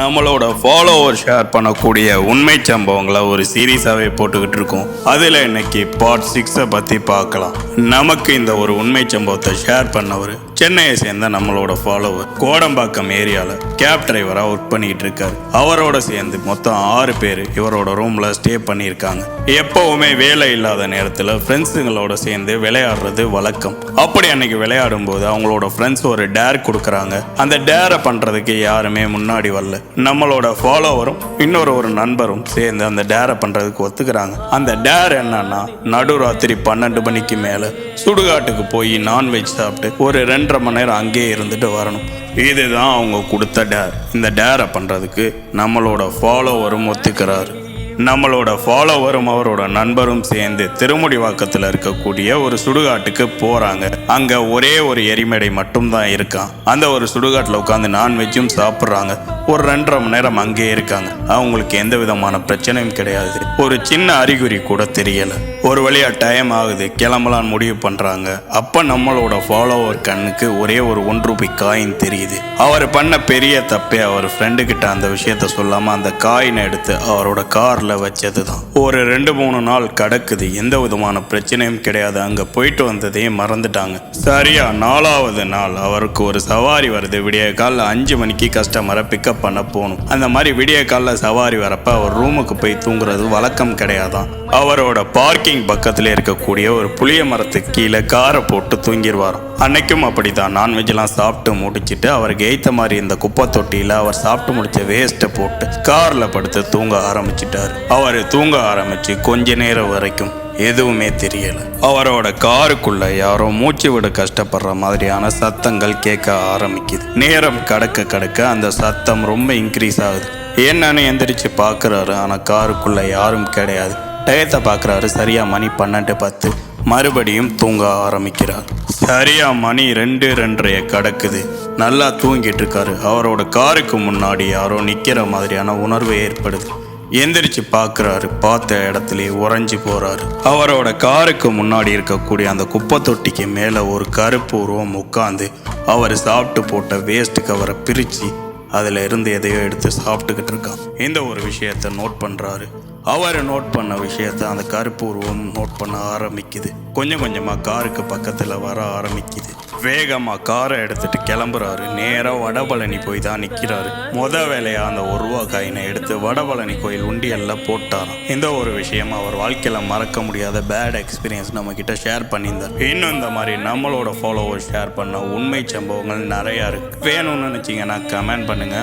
நம்மளோட follower share பண்ணக்கூடிய உண்மை சம்பவங்களை ஒரு சீரீஸாகவே போட்டுக்கிட்டு இருக்கோம். அதில் இன்னைக்கு பார்ட் 6 பற்றி பார்க்கலாம். நமக்கு இந்த ஒரு உண்மை சம்பவத்தை ஷேர் பண்ணவர் சென்னையை சேர்ந்த நம்மளோட ஃபாலோவர் கோடம்பாக்கம் ஏரியாவில் கேப் டிரைவராக ஒர்க் பண்ணிக்கிட்டு இருக்காரு. அவரோட சேர்ந்து மொத்தம் 6 பேர் இவரோட ரூமில் ஸ்டே பண்ணியிருக்காங்க. எப்போவுமே வேலை இல்லாத நேரத்தில் ஃப்ரெண்ட்ஸுங்களோட சேர்ந்து விளையாடுறது வழக்கம். அப்படி அன்னைக்கு விளையாடும் போது அவங்களோட ஃப்ரெண்ட்ஸ் ஒரு டேர் கொடுக்குறாங்க. அந்த டேரை பண்ணுறதுக்கு யாருமே முன்னாடி வரல. நம்மளோட ஃபாலோவரும் இன்னொரு நண்பரும் சேர்ந்து அந்த டேரை பண்றதுக்கு ஒத்துக்கிறாங்க. அந்த டேர் என்னன்னா, நடுராத்திரி 12 மணிக்கு மேல சுடுகாட்டுக்கு போய் நான்வெஜ் சாப்பிட்டு ஒரு 2.5 மணி நேரம் அங்கேயே இருந்துட்டு வரணும். இதுதான் அவங்க கொடுத்த டேர். இந்த டேரை பண்றதுக்கு நம்மளோட ஃபாலோவரும் ஒத்துக்கிறாரு. நம்மளோட ஃபாலோவரும் அவரோட நண்பரும் சேர்ந்து திருமுடிவாக்கத்தில் இருக்கக்கூடிய ஒரு சுடுகாட்டுக்கு போறாங்க. அங்க ஒரே ஒரு எரிமேடை மட்டும்தான் இருக்கான். அந்த ஒரு சுடுகாட்டில் உட்காந்து நான்வெஜ்ஜும் சாப்பிட்றாங்க. ஒரு 2.5 மணி நேரம் அங்கே இருக்காங்க. அவங்களுக்கு எந்த விதமான பிரச்சனையும் கிடையாது. ஒரு சின்ன அறிகுறி கூட தெரியல. ஒரு வழியா டைம் ஆகுது, கிளம்பலான்னு முடிவு பண்றாங்க. அப்ப நம்மளோட ஃபாலோவர் கண்ணுக்கு ஒரே ஒரு 1 ரூபாய் காயின் தெரியுது. அவர் பண்ண பெரிய தப்பே அவர் ஃப்ரெண்டு கிட்ட அந்த விஷயத்த சொல்லாம அந்த காயினை எடுத்து அவரோட கார்ல வச்சதுதான். ஒரு 2-3 நாள் கடக்குது. எந்த விதமான பிரச்சனையும் கிடையாது. அங்க போயிட்டு வந்ததையும் மறந்துட்டாங்க. சரியா 4வது நாள் அவருக்கு ஒரு சவாரி வருது. விடிய காலைல 5 மணிக்கு கஸ்டமரை பிக்கப் பண்ண போகணும். அந்த மாதிரி விடிய காலைல சவாரி வரப்ப அவர் ரூமுக்கு போய் தூங்குறது வழக்கம் கிடையாதான். அவரோட பார்க்கிங் பக்கத்துல இருக்கக்கூடிய ஒரு புளிய மரத்துக்கு கீழே காரை போட்டு தூங்கிடுவாராம். அன்னைக்கும் அப்படித்தான். நான்வெஜ்லாம் சாப்பிட்டு முடிச்சுட்டு அவருக்கு ஏத்த மாதிரி இந்த குப்பை தொட்டியில அவர் சாப்பிட்டு முடிச்ச வேஸ்ட்டை போட்டு கார்ல படுத்து தூங்க ஆரம்பிச்சிட்டாரு. அவர் தூங்க ஆரம்பிச்சு கொஞ்ச நேரம் வரைக்கும் எதுவுமே தெரியல. அவரோட காருக்குள்ள யாரோ மூச்சு விட கஷ்டப்படுற மாதிரியான சத்தங்கள் கேட்க ஆரம்பிக்குது. நேரம் கடக்க அந்த சத்தம் ரொம்ப இன்க்ரீஸ் ஆகுது. என்னன்னு எந்திரிச்சு பாக்குறாரு. ஆனா காருக்குள்ள யாரும் கிடையாது. டயத்தை பாக்குறாரு. சரியா மணி 12:10. மறுபடியும் தூங்க ஆரம்பிக்கிறார். சரியா மணி 2-2:30 கடக்குது. நல்லா தூங்கிட்டு இருக்காரு. அவரோட காருக்கு முன்னாடி யாரோ நிக்கிற மாதிரியான உணர்வு ஏற்படுது. எந்திரிச்சு பார்க்குறாரு. பார்த்த இடத்துல உறைஞ்சி போறாரு. அவரோட காருக்கு முன்னாடி இருக்கக்கூடிய அந்த குப்பை தொட்டிக்கு மேலே ஒரு கருப்பு உருவம் உட்காந்து அவர் சாப்பிட்டு போட்ட வேஸ்ட் கவரை பிரித்து அதில் இருந்து எதையோ எடுத்து சாப்பிட்டுக்கிட்டு இருக்கான். இந்த ஒரு விஷயத்தை நோட் பண்ணுறாரு. அவர் நோட் பண்ண விஷயத்த அந்த கருப்பு உருவம் நோட் பண்ண ஆரம்பிக்குது. கொஞ்சம் கொஞ்சமாக காருக்கு பக்கத்தில் வர ஆரம்பிக்குது. வேகமாக காரை எடுத்துட்டு கிளம்புறாரு. நேராக வடபழனி போய் தான் நிற்கிறாரு. வேலையாக அந்த 1 ரூபா காயினை எடுத்து வடபழனி கோயில் உண்டியல்ல போட்டாராம். இந்த ஒரு விஷயம் அவர் வாழ்க்கையில் மறக்க முடியாத பேட் எக்ஸ்பீரியன்ஸ் நம்ம கிட்ட ஷேர் பண்ணியிருந்தார். இன்னும் இந்த மாதிரி நம்மளோட ஃபாலோவர் ஷேர் பண்ண உண்மை சம்பவங்கள் நிறையா இருக்கு. வேணும்னு நினச்சிங்கன்னா கமெண்ட் பண்ணுங்க.